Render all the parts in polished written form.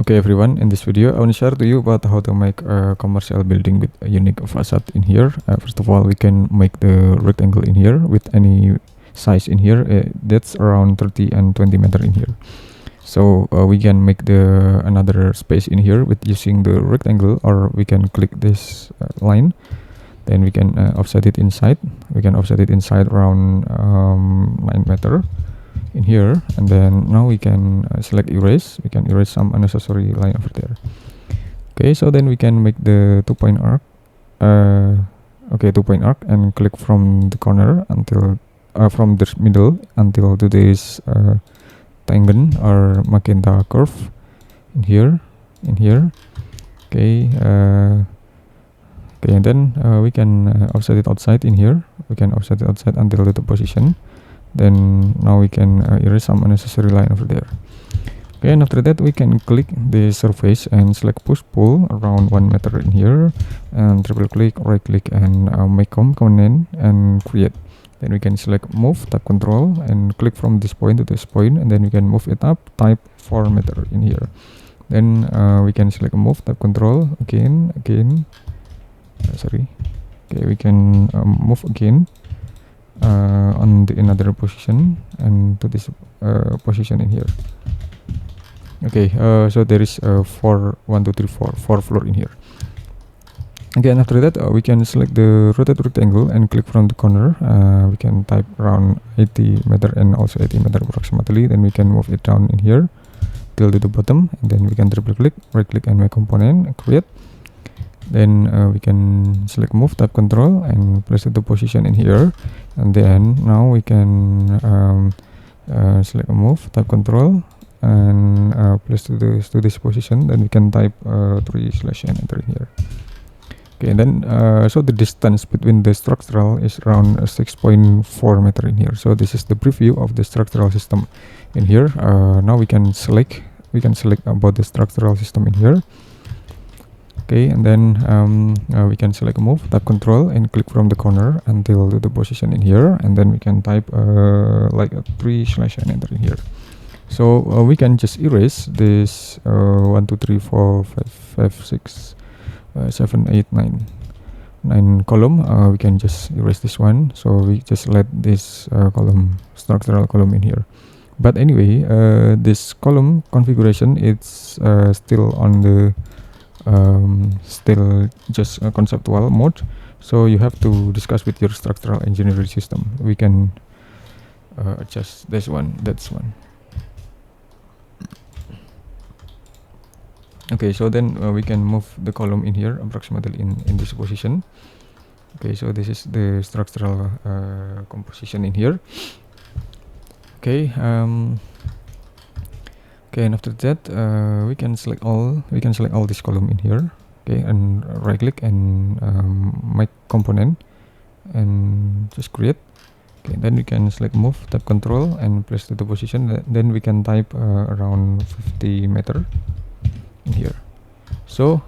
Okay everyone, in this video I want to share to you about how to make a commercial building with a unique facade in here. First of all, we can make the rectangle in here with any size in here. That's around 30 and 20 meter in here. So we can make the another space in here with using the rectangle, or we can click this line. Then we can offset it inside. We can offset it inside around 9 meter in here, and then now we can select erase. We can erase some unnecessary line over there. Okay, so then we can make the 2-point arc. Okay, 2-point arc, and click from the corner until from the middle until to this tangent or magenta curve in here. Okay, okay, and then we can offset it outside in here. We can offset it outside until the position. Then now we can erase some unnecessary line over there. Okay, and after that we can click the surface and select push pull around 1 meter in here, and triple click, right click, and make component and create. Then we can select move, tap control, and click from this point to this point, and then we can move it up, type 4 meter in here. Then we can select move, tap control again, sorry. Okay, we can move again on the another position and to this position in here. Okay, so there is 4 floor in here. Again, after that we can select the rotate rectangle and click from the corner. We can type around 80 meter and also 80 meter approximately. Then we can move it down in here till to the bottom, and then we can triple click, right click, and make component and create. Then we can select move, tap control, and place it to position in here. And then now we can select move, tap control, and place to this position. Then we can type 3/n, enter in here. Okay, and then so the distance between the structural is around 6.4 meter in here. So this is the preview of the structural system in here. Now we can select about the structural system in here. Okay, and then we can select move, tap control, and click from the corner until to the position in here, and then we can type like a 3/n, enter in here. So we can just erase this 1 2 3 4 5 6 7 8 9 column. We can just erase this one, so we just let this column, structural column, in here. But anyway, this column configuration, it's still on the still just a conceptual mode, so you have to discuss with your structural engineering system. We can adjust this one, that's one. Okay, so then we can move the column in here approximately in this position. Okay, so this is the structural composition in here. Okay, okay, and after that we can select all this column in here. Okay, and right click and make component and just create. Okay, then we can select move, tap control, and place to the position. Then we can type around 50 meter in here. So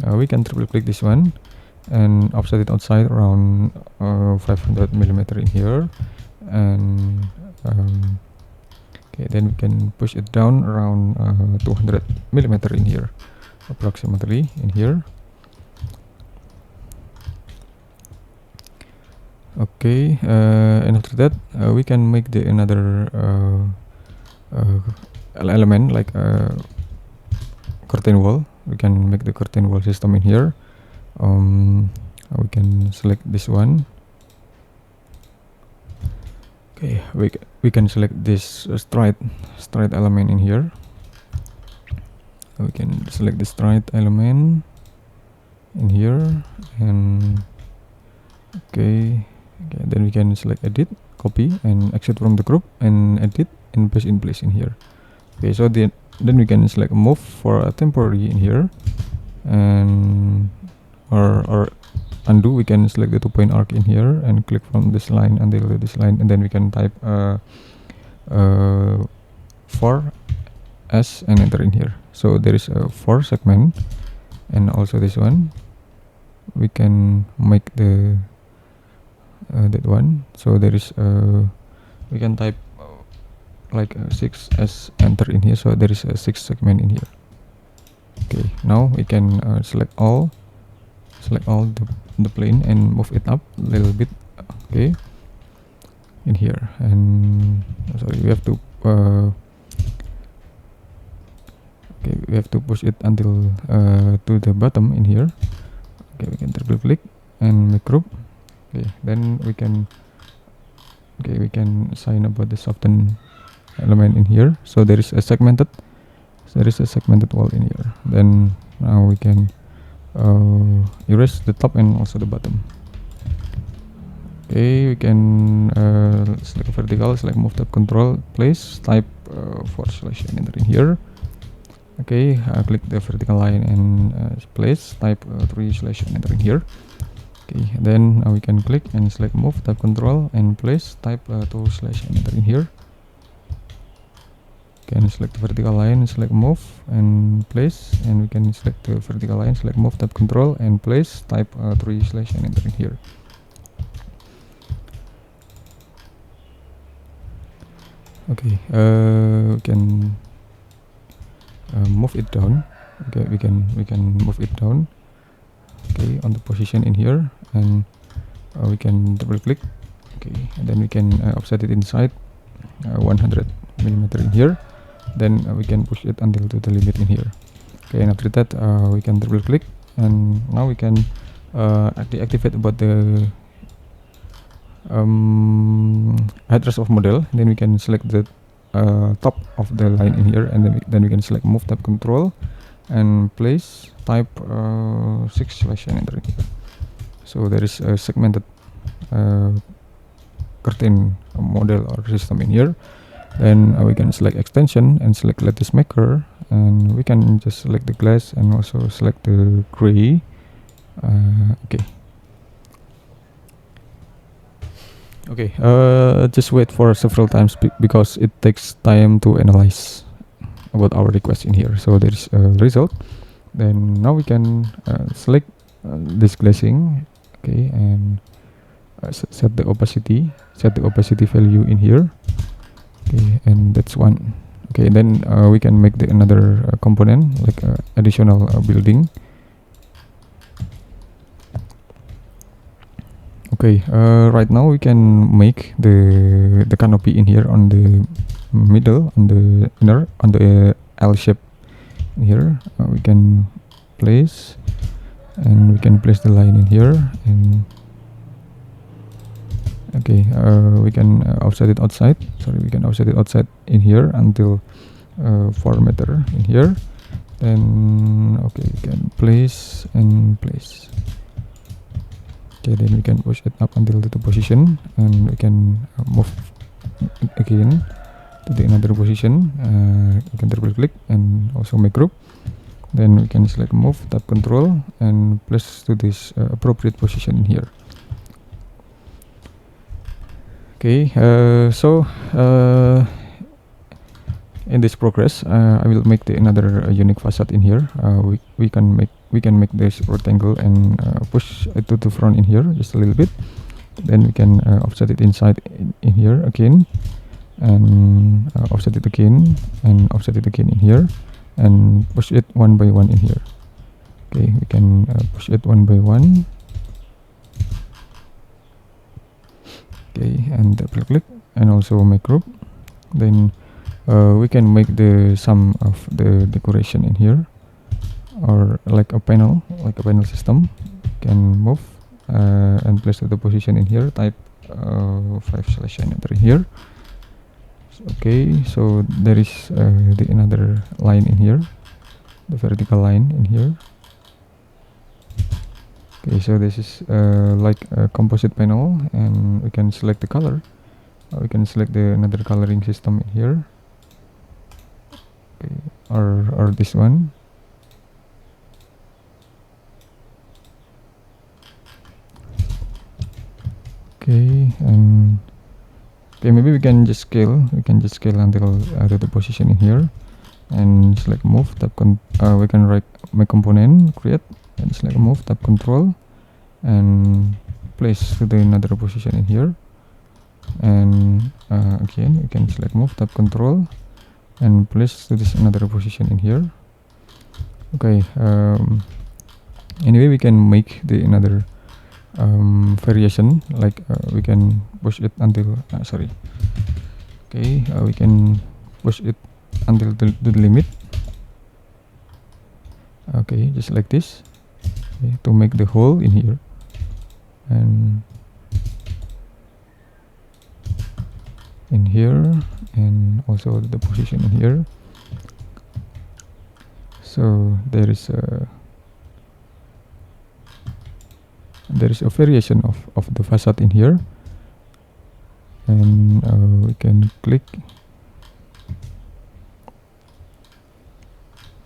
we can triple click this one and offset it outside around 500 millimeter in here, and okay, then we can push it down around 200 millimeter in here approximately in here. Okay, and after that we can make the another element like curtain wall. We can make the curtain wall system in here. We can select this one. Okay, we can select this straight element in here. We can select the straight element in here, and okay, then we can select edit, copy, and exit from the group, and edit and paste in place in here. Okay, so then we can select move for a temporary in here, and or undo. We can select the 2-point arc in here and click from this line until this line, and then we can type 4S and enter in here. So there is a 4 segment, and also this one we can make the that one. So there is we can type like 6 as enter in here, so there is a 6 segment in here. Okay, now we can select all the plane and move it up a little bit. Okay, in here, and sorry, we have to okay, we have to push it until to the bottom in here. Okay, we can triple click and make group. Okay, then we can assign about the soften element in here, so there is a segmented wall in here. Then now we can erase the top and also the bottom. Okay, we can select vertical, select move tab control, place, type / enter in here. Okay, click the vertical line and place, type 3 / enter in here. Okay, then we can click and select move tab control and place, type 2 / enter in here. Can select the vertical line, select move and place, and we can select the vertical line, select move tab control and place, type 3 / enter in here. Okay, we can move it down. Okay, we can move it down. Okay, on the position in here, and we can double click. Okay, and then we can offset it inside 100 millimeter in here. Then we can push it until to the limit in here. Okay, and after that we can double click, and now we can deactivate about the headrest of model. Then we can select the top of the line in here, and then we can select move tab control and place, type 6 / enter in here. So there is a segmented curtain model or system in here. Then we can select extension and select lattice maker, and we can just select the glass and also select the gray. Okay, just wait for several times because it takes time to analyze about our request in here. So there is a result. Then now we can select this glazing. Okay, and set the opacity value in here. Okay, and that's one. Okay, then we can make the another component, like additional building. Okay, right now we can make the canopy in here on the middle, on the inner, on the L shape in here. We can place, and we can place the line in here, and okay, we can offset it outside. Sorry, we can offset it outside in here until 4 meter in here. Then okay, we can place and place. Okay, then we can push it up until to the position, and we can move again to the another position. We can double click and also make group. Then we can select move tab control and place to this appropriate position in here. Okay, so in this progress, I will make the another unique facade in here. We can make this rectangle and push it to the front in here just a little bit. Then we can offset it inside in here again, and offset it again, and offset it again in here, and push it one by one in here. Okay, we can push it one by one. Okay, and double click and also make group. Then we can make the sum of the decoration in here, or like a panel system. Can move and place to the position in here, type 5 / enter here. Okay, so there is the another line in here, the vertical line in here. Okay, so this is like a composite panel, and we can select the color. We can select the another coloring system in here. Okay, or this one. Okay, and okay, maybe we can just scale. We can just scale until the position in here, and select move tab. We can make component, create, and select move tab control, and place to the another position in here. and again we can select move, tap control and place to this another position in here. Okay, anyway we can make the another variation, like we can push it until sorry, okay, we can push it until the limit. Okay, just like this. Okay, to make the hole in here, and in here, and also the position in here. So there is a variation of the facade in here, and we can click.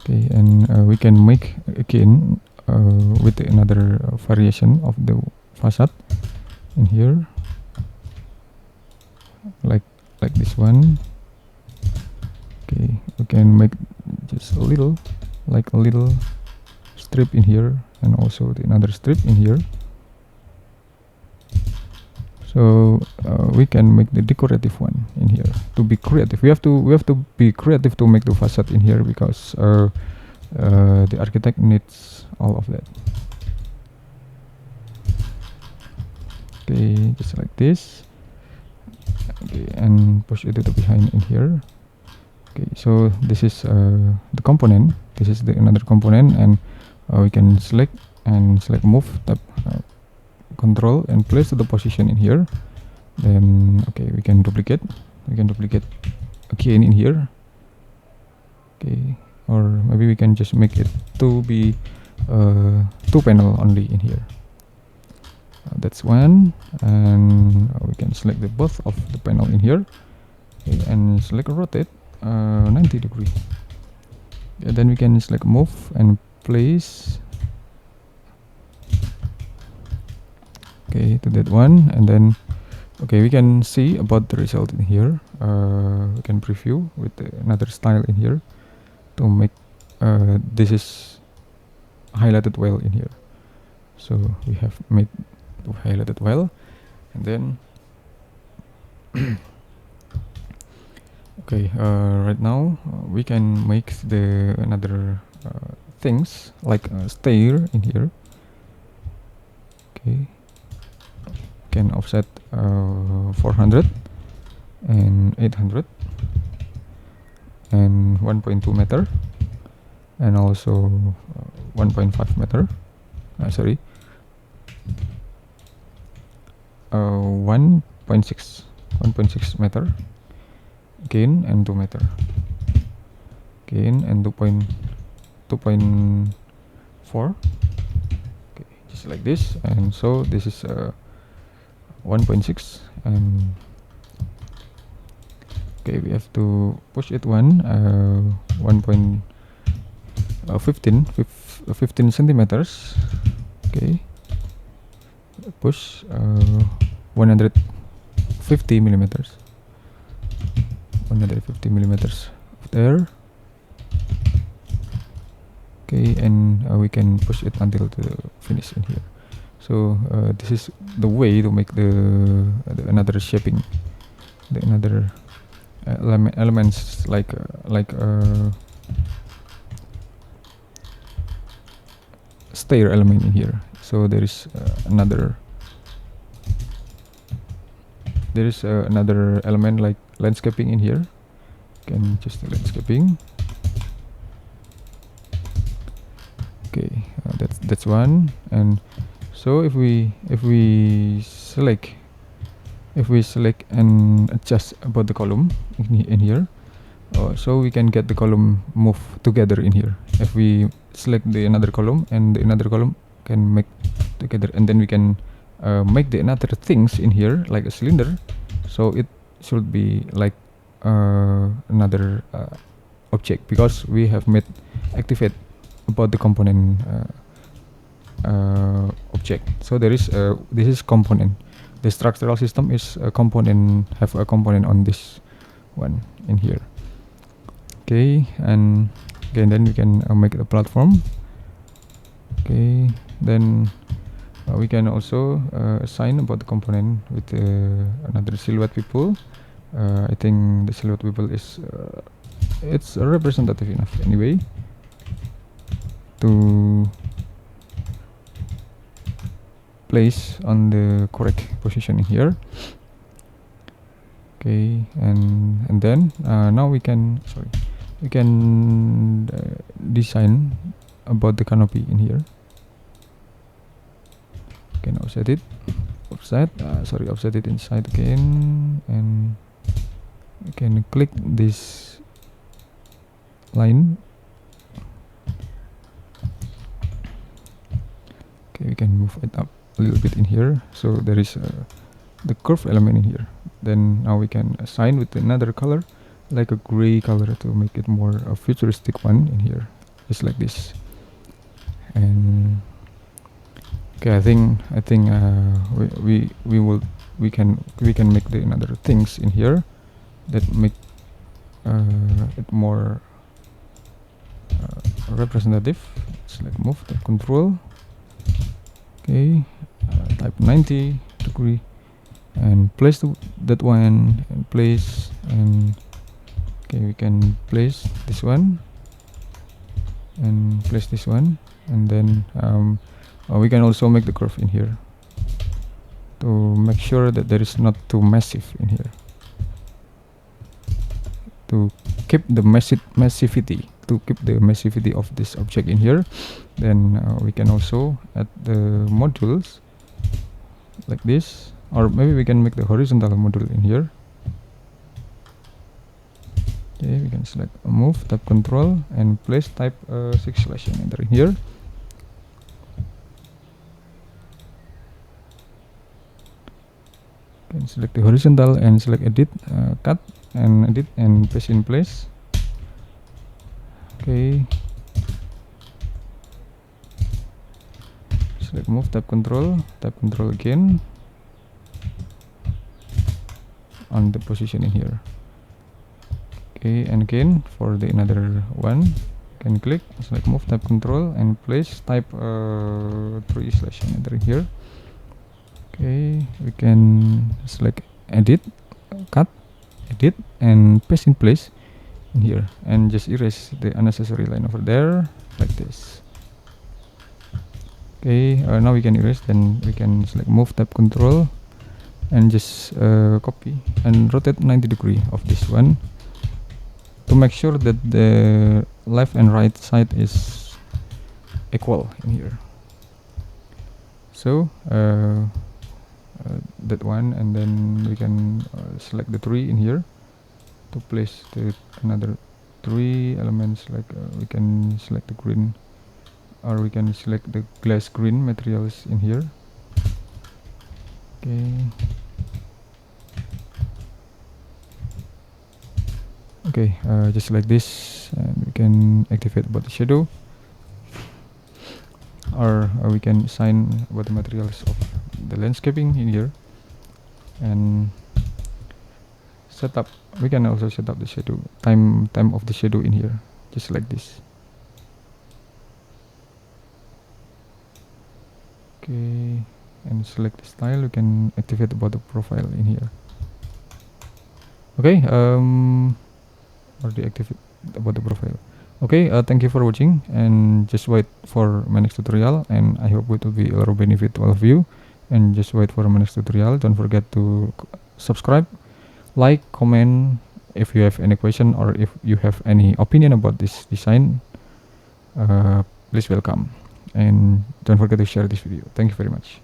Okay, and we can make again with another variation of the facade in here, like this one. Okay, we can make just a little, like a little strip in here, and also the another strip in here. So we can make the decorative one in here. To be creative, we have to be creative to make the facade in here, because the architect needs all of that. Okay, just like this. Okay, and push it to the behind in here. Okay, so this is the component. This is the another component, and we can select move, tap control and place to the position in here. Then okay, we can duplicate again in here. Okay, or maybe we can just make it to be 2 panel only in here. That's one, and we can select the both of the panel in here. Okay, and select rotate 90 degree. Okay, then we can select move and place. Okay, to that one, and then okay, we can see about the result in here. We can preview with another style in here to make this is highlighted well in here. So we have made to highlight it well, and then okay, right now we can make the another things like a stair in here. Okay, can offset 400 and 800 and 1.2 meter, and also 1.5 meter. Sorry, 1.6 meter gain, and 2 meter gain, and 2.4. Okay, just like this. And so this is 1.6, and okay, we have to push it 15 centimeters. Okay, push 150 millimeters. 150 millimeters there. Okay, and we can push it until the finish in here. So this is the way to make the another shaping, the another elements like stair element in here. So there is another element like landscaping in here. You can just the landscaping. Okay, that's one. And so if we select and adjust about the column in here, so we can get the column move together in here. If we select the another column, and the another column can make together, and then we can make the another things in here like a cylinder, so it should be like another object, because we have made activate about the component object. So there is this is component. The structural system is a component, have a component on this one in here. Okay, and again then we can make the platform. Okay, then We can also assign about the component with another silhouette people. I think the silhouette people is it's representative enough anyway to place on the correct position here. Okay, and then now we can design about the canopy in here. We can offset it offset it inside again, and we can click this line. Okay, we can move it up a little bit in here, so there is the curve element in here. Then now we can assign with another color, like a gray color, to make it more a futuristic one in here, just like this. And okay, I think we can make the another things in here that make it more representative. Select move, type control. Okay, type 90 degree and place that one and place, and okay, we can place this one and place this one, and then we can also make the curve in here to make sure that there is not too massive in here, to keep the massivity of this object in here. Then we can also add the modules like this, or maybe we can make the horizontal module in here. Okay, we can select move, type control, and place type 6/ and enter in here. Can select the horizontal and select edit, cut and edit and paste in place. Okay, select move, type control again on the position in here. Okay, and again for the another one, can click, select move, type control, and place type 3/ and enter in here. Okay, we can select edit, cut, edit, and paste in place in here, and just erase the unnecessary line over there like this. Okay, now we can erase. Then we can select move, type control, and just copy and rotate 90 degree of this one to make sure that the left and right side is equal in here. So that one, and then we can select the tree in here to place the another 3 elements, like we can select the green, or we can select the glass green materials in here. Okay, just like this, and we can activate about the shadow, or we can assign about the materials of the landscaping in here, and set up. We can also set up the shadow time of the shadow in here, just like this. Okay, and select the style. We can activate about the profile in here. Okay, or deactivate about the profile. Okay, thank you for watching, and just wait for my next tutorial, and I hope it will be a lot of benefit to all of you. And just wait for my next tutorial. Don't forget to subscribe, like, comment. If you have any question, or if you have any opinion about this design, please welcome, and don't forget to share this video. Thank you very much.